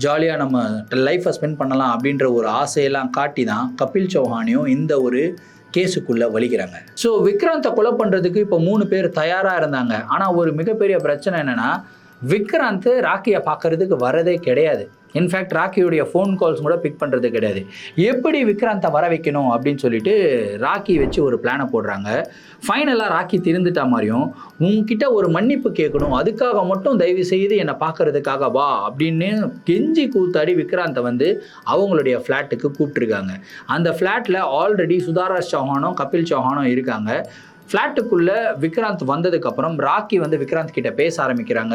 ஜாலியாக நம்ம லைஃப்பை ஸ்பெண்ட் பண்ணலாம் அப்படின்ற ஒரு ஆசையெல்லாம் காட்டி தான் கபில் சௌஹானையும் இந்த ஒரு கேஸுக்குள்ளே வலிக்கிறாங்க. ஸோ விக்ராந்தை கொலை பண்ணுறதுக்கு இப்போ 3 பேர் தயாராக இருந்தாங்க. ஆனால் ஒரு மிகப்பெரிய பிரச்சனை என்னென்னா, விக்ராந்த் ராக்கியை பார்க்கறதுக்கு வரதே கிடையாது. இன்ஃபேக்ட் ராக்கியுடைய ஃபோன் கால்ஸ் கூட பிக் பண்ணுறது கிடையாது. எப்படி விக்ராந்தை வர வைக்கணும் அப்படின்னு சொல்லிட்டு ராக்கி வச்சு ஒரு பிளானை போடுறாங்க. ஃபைனலாக ராக்கி திருந்துட்டா மாதிரியும், உங்ககிட்ட ஒரு மன்னிப்பு கேட்கணும், அதுக்காக மட்டும் தயவு செய்து என்னை பார்க்கறதுக்காக வா அப்படின்னு கெஞ்சி கூத்தாடி விக்ராந்தை வந்து அவங்களுடைய ஃப்ளாட்டுக்கு கூப்பிட்டுருக்காங்க. அந்த ஃப்ளாட்டில் ஆல்ரெடி சுதாரஸ் சௌஹானும் கபில் சௌஹானும் இருக்காங்க. ஃப்ளாட்டுக்குள்ளே விக்ராந்த் வந்ததுக்கப்புறம் ராக்கி வந்து விக்ராந்த் கிட்ட பேச ஆரம்பிக்கிறாங்க.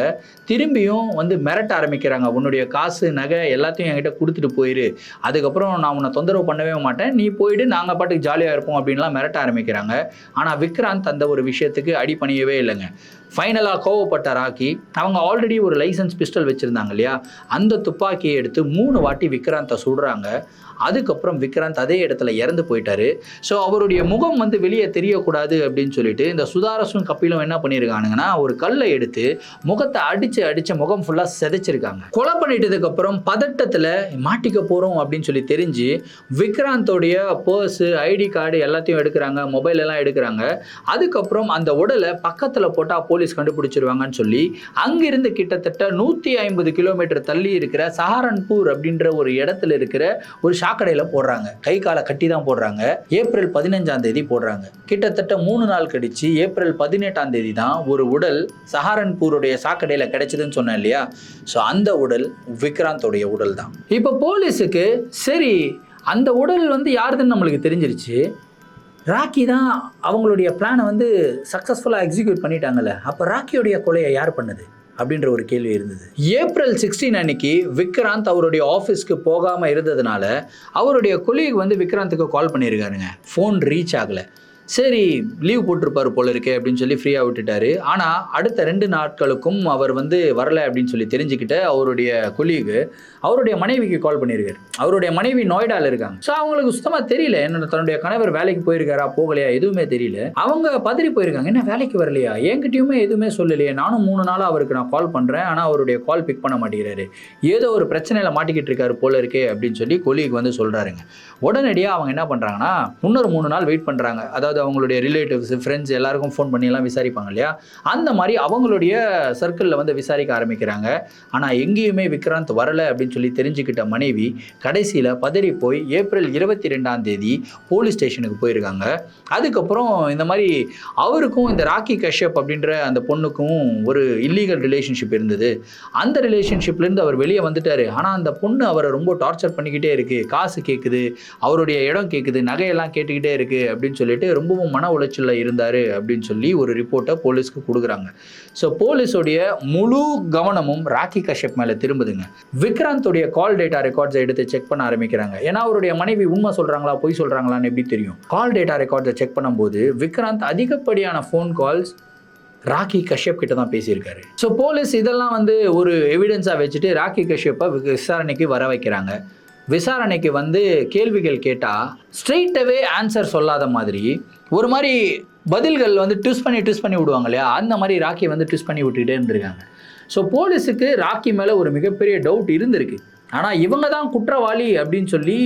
திரும்பியும் வந்து மிரட்ட ஆரம்பிக்கிறாங்க. உன்னுடைய காசு நகை எல்லாத்தையும் என்கிட்ட கொடுத்துட்டு போயிரு, அதுக்கப்புறம் நான் உன்னை தொந்தரவு பண்ணவே மாட்டேன், நீ போயிட்டு நாங்கள் பாட்டுக்கு ஜாலியாக இருப்போம் அப்படின்லாம் மிரட்ட ஆரம்பிக்கிறாங்க. ஆனால் விக்ராந்த் அந்த ஒரு விஷயத்துக்கு அடிபணியவே இல்லைங்க. ஃபைனலாக கோவப்பட்ட ராக்கி அவங்க ஆல்ரெடி ஒரு லைசன்ஸ் பிஸ்டல் வச்சுருந்தாங்க இல்லையா, அந்த துப்பாக்கியை எடுத்து 3 வாட்டி விக்ராந்தை சுடுறாங்க. அதுக்கப்புறம் விக்ராந்த் அதே இடத்துல இறந்து போயிட்டாரு. ஸோ அவருடைய முகம் வந்து வெளியே தெரியக்கூடாது அப்படின்னு சொல்லிட்டு இந்த சுதாரஸும் கபிலும் என்ன பண்ணியிருக்கானுங்கன்னா, ஒரு கல்லை எடுத்து முகத்தை அடிச்சு முகம் ஃபுல்லாக செதைச்சிருக்காங்க. கொலை பண்ணிட்டதுக்கப்புறம் பதட்டத்தில் மாட்டிக்க போகிறோம் அப்படின்னு சொல்லி தெரிஞ்சு விக்ராந்தோடைய பர்ஸு, ஐடி கார்டு எல்லாத்தையும் எடுக்கிறாங்க, மொபைல் எல்லாம் எடுக்கிறாங்க. அதுக்கப்புறம் அந்த உடலை பக்கத்தில் போட்டால் போலீஸ் கண்டுபிடிச்சிருவாங்கன்னு சொல்லி அங்கிருந்து கிட்டத்தட்ட 150 கிலோமீட்டர் தள்ளி இருக்கிற சஹாரன்பூர் அப்படின்ற ஒரு இடத்துல இருக்கிற ஒரு சாக்கடையில் போடுறாங்க. கை காலை கட்டி தான் போடுறாங்க. ஏப்ரல் 15ஆம் தேதி போடுறாங்க. கிட்டத்தட்ட 3 நாள் கழிச்சு ஏப்ரல் 18ஆம் தேதி தான் ஒரு உடல் சஹாரன்பூருடைய சாக்கடையில் கிடைச்சதுன்னு சொன்னேன் இல்லையா. ஸோ அந்த உடல் விக்ராந்தோடைய உடல் தான். இப்போ போலீஸுக்கு சரி அந்த உடல் வந்து யாருதுன்னு நம்மளுக்கு தெரிஞ்சிருச்சு, ராக்கி தான் அவங்களுடைய பிளானை வந்து சக்ஸஸ்ஃபுல்லாக எக்ஸிக்யூட் பண்ணிட்டாங்கல்ல, அப்போ ராக்கியோடைய கொலையை யார் பண்ணது அப்படின்ற ஒரு கேள்வி இருந்தது. ஏப்ரல் 16 அன்னைக்கு விக்ராந்த் அவருடைய ஆஃபீஸ்க்கு போகாமல் இருந்ததுனால அவருடைய கொலீக் வந்து விக்ராந்துக்கு கால் பண்ணியிருக்காருங்க. ஃபோன் ரீச் ஆகலை. சரி லீவ் போட்டிருப்பாரு போல இருக்கே அப்படின்னு சொல்லி ஃப்ரீயாக விட்டுட்டாரு. ஆனால் அடுத்த 2 நாட்களுக்கும் அவர் வந்து வரலை அப்படின்னு சொல்லி தெரிஞ்சுக்கிட்ட அவருடைய கொலீகு அவருடைய மனைவிக்கு கால் பண்ணியிருக்காரு. அவருடைய மனைவி நோய்டாவில் இருக்காங்க. ஸோ அவங்களுக்கு சுத்தமாக தெரியல, என்ன தன்னுடைய கணவர் வேலைக்கு போயிருக்காரா போகலையா எதுவுமே தெரியல. அவங்க பதறி போயிருக்காங்க, என்ன வேலைக்கு வரலையா, என்கிட்டயுமே எதுவுமே சொல்லலையே, நானும் 3 நாளாக அவருக்கு நான் கால் பண்ணுறேன், ஆனால் அவருடைய கால் பிக் பண்ண மாட்டேங்கிறாரு, ஏதோ ஒரு பிரச்சனையில் மாட்டிக்கிட்டு இருக்காரு போல இருக்கே அப்படின்னு சொல்லி கொலீக் வந்து சொல்கிறாருங்க. உடனடியாக அவங்க என்ன பண்ணுறாங்கன்னா, இன்னொரு 3 நாள் வெயிட் பண்ணுறாங்க. அதாவது அவங்களுடைய ரிலேட்டிவ்ஸ், ஃப்ரெண்ட்ஸ் எல்லாருக்கும் ஃபோன் பண்ணி எல்லாம் விசாரிப்பாங்க இல்லையா, அந்த மாதிரி அவங்களுடைய சர்க்கிளில் வந்து விசாரிக்க ஆரம்பிக்கிறாங்க. ஆனால் எங்கேயுமே விக்ராந்த் வரலை அப்படின்னு சொல்லி தெரிஞ்சுக்கிட்ட மனைவி கடைசியில் பதறி போய் ஏப்ரல் 22ஆம் தேதி போலீஸ் ஸ்டேஷனுக்கு போயிருக்காங்க. அதுக்கப்புறம் இந்த மாதிரி அவருக்கும் இந்த ராக்கி கஷ்யப் அப்படின்ற அந்த பொண்ணுக்கும் ஒரு இல்லீகல் ரிலேஷன்ஷிப் இருந்தது. அந்த ரிலேஷன்ஷிப்லேருந்து அவர் வெளியே வந்துட்டார். ஆனால் அந்த பொண்ணு அவரை ரொம்ப டார்ச்சர் பண்ணிக்கிட்டே இருக்குது, காசு கேட்குது, அவருடைய இடம் கேட்குது, நகையெல்லாம் கேட்டுக்கிட்டே இருக்குது அப்படின்னு சொல்லிட்டு ரொம்பவும் மன உளைச்சலில் இருந்தார் அப்படின்னு சொல்லி ஒரு ரிப்போர்ட்டை போலீஸ்க்கு கொடுக்குறாங்க. ஸோ போலீஸோடைய முழு கவனமும் ராக்கி கஷ்யப் மேலே திரும்புதுங்க. விக்ராந்தோடைய கால் டேட்டா ரெக்கார்ட்ஸை எடுத்து செக் பண்ண ஆரம்பிக்கிறாங்க. ஏன்னா அவருடைய மனைவி உண்மை சொல்கிறாங்களா பொய் சொல்கிறாங்களான்னு எப்படி தெரியும். கால் டேட்டா ரெக்கார்ட்ஸை செக் பண்ணும்போது விக்ராந்த் அதிகப்படியான ஃபோன் கால்ஸ் ராக்கி கஷ்யப் கிட்ட தான் பேசியிருக்காரு. ஸோ போலீஸ் இதெல்லாம் வந்து ஒரு எவிடன்ஸாக வச்சுட்டு ராக்கி கஷ்யப்பை விசாரணைக்கு வர வைக்கிறாங்க. விசாரணைக்கு வந்து கேள்விகள் கேட்டால் ஸ்ட்ரெயிட்டாகவே ஆன்சர் சொல்லாத மாதிரி ஒரு மாதிரி பதில்கள் வந்து ட்விஸ்ட் பண்ணி விடுவாங்க இல்லையா, அந்த மாதிரி ராக்கி வந்து ட்விஸ்ட் பண்ணி விட்டுக்கிட்டே இருந்திருக்காங்க. ஸோ போலீஸுக்கு ராக்கி மேலே ஒரு மிகப்பெரிய டவுட் இருந்திருக்கு. ஆனால் இவங்க தான் குற்றவாளி அப்படின்னு சொல்லி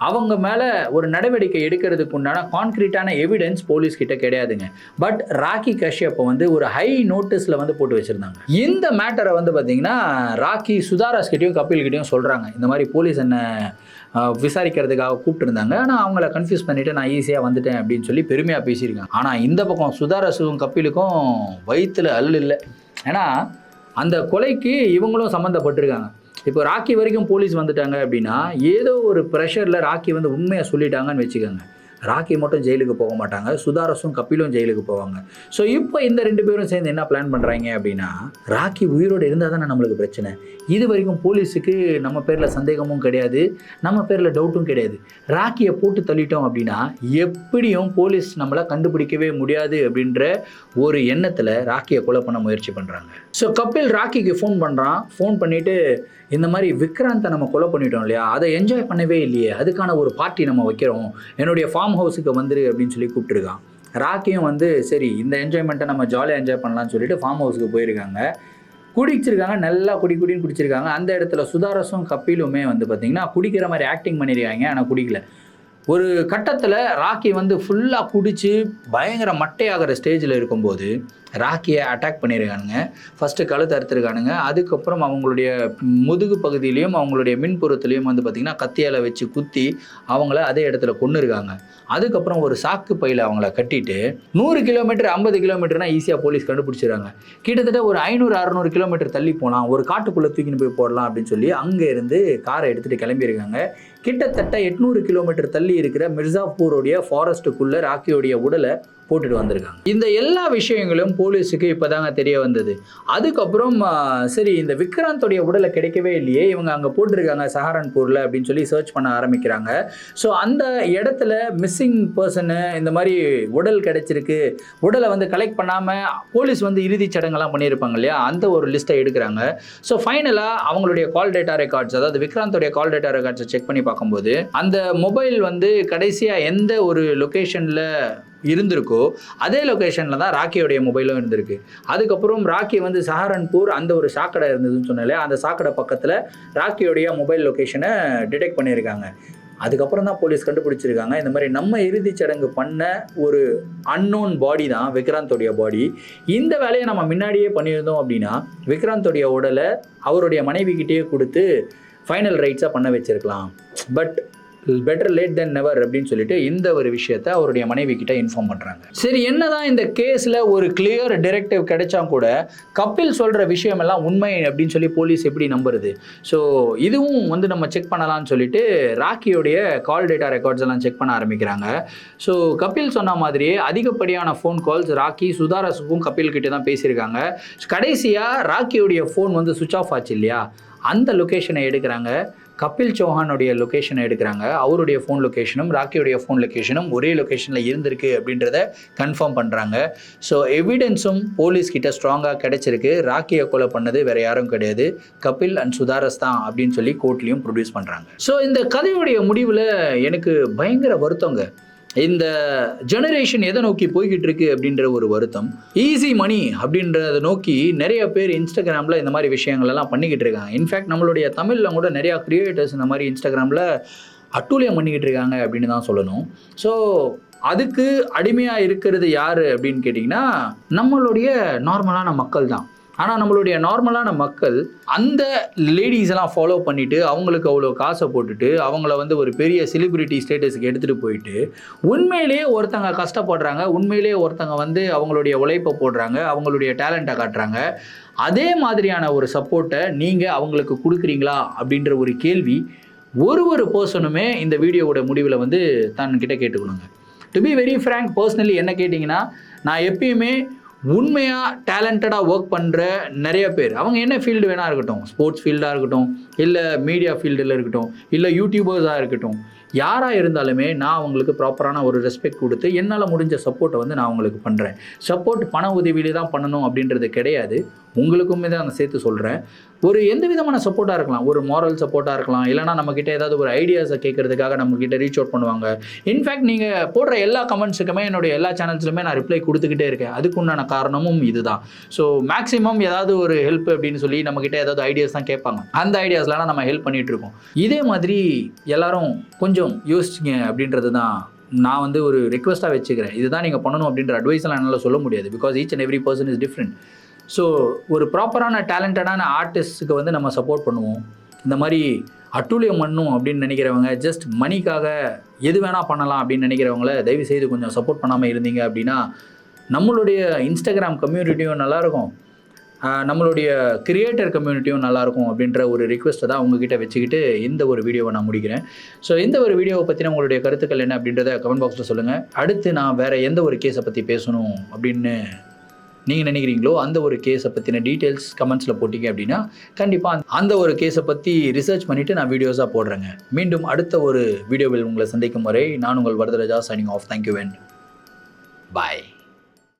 அவங்க மேலே ஒரு நடவடிக்கை எடுக்கிறதுக்கு உண்டான கான்க்ரீட்டான எவிடன்ஸ் போலீஸ்கிட்ட கிடையாதுங்க. பட் ராக்கி கஷ்யப்பை வந்து ஒரு ஹை நோட்டீஸில் வந்து போட்டு வச்சுருந்தாங்க. இந்த மேட்டரை வந்து பார்த்திங்கன்னா ராக்கி சுதாரஸ் கிட்டையும் கபில் கிட்டையும் சொல்கிறாங்க, இந்த மாதிரி போலீஸ் என்ன விசாரிக்கிறதுக்காக கூப்பிட்டுருந்தாங்க, ஆனால் அவங்கள கன்ஃபியூஸ் பண்ணிவிட்டு நான் ஈஸியாக வந்துட்டேன் அப்படின்னு சொல்லி பெருமையாக பேசியிருக்காங்க. ஆனால் இந்த பக்கம் சுதாரஸுக்கும் கபிலுக்கும் வயிற்றுல அல்லு இல்லை. ஏன்னா அந்த கொலைக்கு இவங்களும் சம்மந்தப்பட்டிருக்காங்க. இப்போ ராக்கி வரைக்கும் போலீஸ் வந்துட்டாங்க அப்படின்னா, ஏதோ ஒரு ப்ரெஷரில் ராக்கி வந்து உண்மையை சொல்லிட்டாங்கன்னு வச்சுக்கோங்க. ராக்கி மட்டும் ஜெயிலுக்கு போக மாட்டாங்க, சுதாரஸும் கபிலும் ஜெயிலுக்கு போவாங்க. ஸோ இப்போ இந்த 2 பேரும் சேர்ந்து என்ன பிளான் பண்ணுறாங்க அப்படின்னா, ராக்கி உயிரோடு இருந்தால் தானே நம்மளுக்கு பிரச்சனை. இது வரைக்கும் போலீஸுக்கு நம்ம பேரில் சந்தேகமும் கிடையாது, நம்ம பேரில் டவுட்டும் கிடையாது. ராக்கியை போட்டு தள்ளிட்டோம் அப்படின்னா எப்படியும் போலீஸ் நம்மளை கண்டுபிடிக்கவே முடியாது அப்படின்ற ஒரு எண்ணத்தில் ராக்கியை கொலை பண்ண முயற்சி பண்ணுறாங்க. ஸோ கபில் ராக்கிக்கு ஃபோன் பண்ணுறான். ஃபோன் பண்ணிவிட்டு இந்த மாதிரி விக்ராந்தை நம்ம கொலை பண்ணிட்டோம் இல்லையா, அதை என்ஜாய் பண்ணவே இல்லையே, அதுக்கான ஒரு பார்ட்டி நம்ம வைக்கிறோம், என்னுடைய ஃபார்ம் ஹவுஸுக்கு வந்துரு அப்படின்னு சொல்லி கூப்பிட்டுருக்கான். ராக்கியும் வந்து சரி இந்த என்ஜாய்மெண்ட்டை நம்ம ஜாலியாக என்ஜாய் பண்ணலாம்னு சொல்லிட்டு ஃபார்ம் ஹவுஸுக்கு போயிருக்காங்க. குடிச்சிருக்காங்க, நல்லா குடின்னு குடிச்சிருக்காங்க. அந்த இடத்துல சுதாரஸும் கபிலுமே வந்து பார்த்திங்கன்னா குடிக்கிற மாதிரி ஆக்டிங் பண்ணியிருக்காங்க, ஆனால் குடிக்கல. ஒரு கட்டத்தில் ராக்கி வந்து ஃபுல்லாக குடித்து பயங்கர மட்டையாகிற ஸ்டேஜில் இருக்கும்போது ராக்கியை அட்டாக் பண்ணியிருக்கானுங்க. ஃபஸ்ட்டு கழுத்து அறுத்துருக்கானுங்க. அதுக்கப்புறம் அவங்களுடைய முதுகு பகுதியிலையும் அவங்களுடைய மின்புறத்துலேயும் வந்து பார்த்திங்கன்னா கத்தியால் வச்சு குத்தி அவங்கள அதே இடத்துல கொன்று இருக்காங்க. அதுக்கப்புறம் ஒரு சாக்கு பையில் அவங்கள கட்டிட்டு 100 கிலோமீட்டர் 50 கிலோமீட்டர்னால் ஈஸியாக போலீஸ் கண்டுபிடிச்சிடுறாங்க. கிட்டத்தட்ட ஒரு 500-600 கிலோமீட்டர் தள்ளி போகலாம், ஒரு காட்டுக்குள்ளே தூக்கின்னு போய் போடலாம் அப்படின்னு சொல்லி அங்கே இருந்து காரை எடுத்துகிட்டு கிளம்பியிருக்காங்க. கிட்டத்தட்ட 800 கிலோமீட்டர் தள்ளி இருக்கிற மிர்சாப்பூருடைய ஃபாரஸ்ட்டுக்குள்ளே ராக்கியோடைய உடலை போட்டுட்டு வந்திருக்காங்க. இந்த எல்லா விஷயங்களும் போலீஸுக்கு இப்போதாங்க தெரிய வந்தது. அதுக்கப்புறம் சரி இந்த விக்ராந்தோடைய உடலை கிடைக்கவே இல்லையே, இவங்க அங்கே போட்டிருக்காங்க சஹாரன்பூரில் அப்படின்னு சொல்லி சர்ச் பண்ண ஆரம்பிக்கிறாங்க. ஸோ அந்த இடத்துல மிஸ்ஸிங் பர்சனு இந்த மாதிரி உடல் கிடைச்சிருக்கு, உடலை வந்து கலெக்ட் பண்ணாமல் போலீஸ் வந்து இறுதிச் சடங்கெல்லாம் பண்ணியிருப்பாங்க இல்லையா, அந்த ஒரு லிஸ்ட்டை எடுக்கிறாங்க. ஸோ ஃபைனலாக அவங்களுடைய கால் டேட்டா ரெக்கார்ட்ஸ், அதாவது விக்ராந்தோடைய கால் டேட்டா ரெக்கார்ட்ஸை செக் பண்ணி பார்க்கும்போது அந்த மொபைல் வந்து கடைசியாக எந்த ஒரு லொக்கேஷனில் இருந்திருக்கோ அதே லொக்கேஷனில் தான் ராக்கியோடைய மொபைலும் இருந்திருக்கு. அதுக்கப்புறம் ராக்கி வந்து சஹாரன்பூர் அந்த ஒரு சாக்கடை இருந்ததுன்னு சொன்னாலே, அந்த சாக்கடை பக்கத்தில் ராக்கியோடைய மொபைல் லொக்கேஷனை டிடெக்ட் பண்ணியிருக்காங்க. அதுக்கப்புறம் தான் போலீஸ் கண்டுபிடிச்சிருக்காங்க இந்த மாதிரி நம்ம இறுதிச் சடங்கு பண்ண ஒரு அன்னோன் பாடி தான் விக்ராந்தோடைய பாடி. இந்த வேலையை நம்ம முன்னாடியே பண்ணியிருந்தோம் அப்படின்னா விக்ராந்தோடைய உடலை அவருடைய மனைவிக்கிட்டே கொடுத்து ஃபைனல் ரைட்ஸாக பண்ண வச்சிருக்கலாம். But better late then never அப்படின்னு சொல்லிட்டு இந்த ஒரு விஷயத்தை அவருடைய மனைவி கிட்ட இன்ஃபார்ம் பண்ணுறாங்க. சரி, என்னதான் இந்த கேஸில் ஒரு கிளியர் டிரெக்டிவ் கிடைச்சா கூட கபில் சொல்கிற விஷயம் எல்லாம் உண்மை அப்படின்னு சொல்லி போலீஸ் எப்படி நம்புறது? ஸோ இதுவும் வந்து நம்ம செக் பண்ணலாம்னு சொல்லிட்டு ராக்கியோடைய கால் டேட்டா ரெக்கார்ட்ஸ் எல்லாம் செக் பண்ண ஆரம்பிக்கிறாங்க. ஸோ கபில் சொன்ன மாதிரியே அதிகப்படியான ஃபோன் கால்ஸ் ராக்கி சுதாரஸுக்கும் கபில் கிட்ட தான் பேசியிருக்காங்க. கடைசியாக ராக்கியோடைய ஃபோன் வந்து சுவிட்ச் ஆஃப் ஆச்சு இல்லையா, அந்த லொக்கேஷனை எடுக்கிறாங்க. கபில் சௌஹானுடைய லொக்கேஷனை எடுக்கிறாங்க. அவருடைய ஃபோன் லொக்கேஷனும் ராக்கியோடைய ஃபோன் லொக்கேஷனும் ஒரே லொக்கேஷனில் இருந்திருக்கு அப்படின்றத கன்ஃபார்ம் பண்ணுறாங்க. ஸோ எவிடன்ஸும் போலீஸ்கிட்ட ஸ்ட்ராங்காக கிடைச்சிருக்கு. ராக்கியை கொலை பண்ணது வேறு யாரும் கிடையாது, கபில் அண்ட் சுதாரஸ் தான் அப்படின்னு சொல்லி கோர்ட்லேயும் ப்ரொடியூஸ் பண்ணுறாங்க. ஸோ இந்த கதையுடைய முடிவில் எனக்கு பயங்கர வருத்தங்க. இந்த ஜெனரேஷன் எதை நோக்கி போய்கிட்டு இருக்கு அப்படின்ற ஒரு வருத்தம். ஈஸி மணி அப்படின்றத நோக்கி நிறைய பேர் இன்ஸ்டாகிராமில் இந்த மாதிரி விஷயங்கள் எல்லாம் பண்ணிக்கிட்டு இருக்காங்க. இன்ஃபேக்ட் நம்மளுடைய தமிழில் கூட நிறையா கிரியேட்டர்ஸ் இந்த மாதிரி இன்ஸ்டாகிராமில் அட்டூழியம் பண்ணிக்கிட்டு இருக்காங்க அப்படின்னு தான் சொல்லணும். ஸோ அதுக்கு அடிமையாக இருக்கிறது யார் அப்படின்னு கேட்டிங்கன்னா நம்மளுடைய நார்மலான மக்கள் தான். ஆனால் நம்மளுடைய நார்மலான மக்கள் அந்த லேடிஸ் எல்லாம் ஃபாலோ பண்ணிவிட்டு அவங்களுக்கு அவ்வளோ காசை போட்டுட்டு அவங்கள வந்து ஒரு பெரிய செலிபிரிட்டி ஸ்டேட்டஸுக்கு எடுத்துகிட்டு போயிட்டு உண்மையிலேயே ஒருத்தங்க கஷ்டப்படுறாங்க, உண்மையிலேயே ஒருத்தங்க வந்து அவங்களுடைய உழைப்பை போடுறாங்க, அவங்களுடைய டேலண்ட்டை காட்டுறாங்க. அதே மாதிரியான ஒரு சப்போர்ட்டை நீங்கள் அவங்களுக்கு கொடுக்குறீங்களா அப்படின்ற ஒரு கேள்வி ஒரு பர்சனுமே இந்த வீடியோவோட முடிவில் வந்து தன்கிட்ட கேட்டுக்கணுங்க. To be very frank, personally என்ன கேட்டிங்கன்னா, நான் எப்பயுமே உண்மையாக டேலண்டடாக ஒர்க் பண்ணுற நிறைய பேர், அவங்க என்ன ஃபீல்டு வேணால் இருக்கட்டும், ஸ்போர்ட்ஸ் ஃபீல்டாக இருக்கட்டும், இல்லை மீடியா ஃபீல்டில் இருக்கட்டும், இல்லை யூடியூபர்ஸாக இருக்கட்டும், யாராக இருந்தாலுமே நான் அவங்களுக்கு ப்ராப்பரான ஒரு ரெஸ்பெக்ட் கொடுத்து என்னால் முடிஞ்ச சப்போர்ட்டை வந்து நான் அவங்களுக்கு பண்ணுறேன். சப்போர்ட் பண உதவியிலே தான் பண்ணணும் அப்படின்றது கிடையாது. உங்களுக்குமே தான் நான் சேர்த்து சொல்கிறேன். ஒரு எந்த விதமான சப்போர்ட்டாக இருக்கலாம், ஒரு மாரல் சப்போர்ட்டாக இருக்கலாம், இல்லைனா நம்மக்கிட்ட ஏதாவது ஒரு ஐடியாஸை கேட்குறதுக்காக நம்மக்கிட்ட ரீச் அவுட் பண்ணுவாங்க. இன்ஃபேக்ட் நீங்கள் போடுற எல்லா கமெண்ட்ஸுக்குமே என்னுடைய எல்லா சேனல்ஸ்லுமே நான் ரிப்ளை கொடுத்துக்கிட்டே இருக்கேன். அதுக்குண்டான காரணமும் இதுதான். ஸோ மேக்ஸிமம் ஏதாவது ஒரு ஹெல்ப் அப்படின்னு சொல்லி நம்மக்கிட்ட ஏதாவது ஐடியாஸ் தான் கேட்பாங்க. அந்த ஐடியாஸ்லாம் நம்ம ஹெல்ப் பண்ணிகிட்ருக்கோம். இதே மாதிரி எல்லாரும் கொஞ்சம் யோசிச்சிங்க அப்படின்றது தான் நான் வந்து ஒரு ரெக்வஸ்ட்டாக வச்சுக்கிறேன். இதுதான் நீங்கள் பண்ணணும் அப்படின்ற அட்வைஸ்லாம் என்னால் சொல்ல முடியாது. Because each and every person is different. So ஒரு ப்ராப்பரான டேலண்டடான ஆர்டிஸ்ட்டுக்கு வந்து நம்ம சப்போர்ட் பண்ணுவோம். இந்த மாதிரி அட்டூழியம் பண்ணணும் அப்படின்னு நினைக்கிறவங்க, ஜஸ்ட் மணிக்காக எது வேணால் பண்ணலாம் அப்படின்னு நினைக்கிறவங்கள தயவுசெய்து கொஞ்சம் சப்போர்ட் பண்ணாமல் இருந்தீங்க அப்படின்னா நம்மளுடைய இன்ஸ்டாகிராம் கம்யூனிட்டியும் நல்லாயிருக்கும், நம்மளுடைய கிரியேட்டர் கம்யூனிட்டியும் நல்லாயிருக்கும் அப்படின்ற ஒரு ரிக்வெஸ்ட்டை தான் உங்ககிட்ட வச்சுக்கிட்டு இந்த ஒரு வீடியோவை நான் முடிக்கிறேன். ஸோ இந்த ஒரு வீடியோவை பற்றின உங்களுடைய கருத்துக்கள் என்ன அப்படின்றத கமெண்ட் பாக்ஸில் சொல்லுங்கள். அடுத்து நான் வேறு எந்த ஒரு கேஸை பற்றி பேசணும் அப்படின்னு நீங்கள் நினைக்கிறீங்களோ அந்த ஒரு கேஸை பற்றின டீட்டெயில்ஸ் கமெண்ட்ஸில் போட்டிங்க அப்படின்னா கண்டிப்பாக அந்த ஒரு கேஸை பற்றி ரிசர்ச் பண்ணிவிட்டு நான் வீடியோஸாக போடுறேங்க. மீண்டும் அடுத்த ஒரு வீடியோவில் உங்களை சந்திக்கும் வரை நான் உங்கள் Varadaraja signing off. Thank you and bye.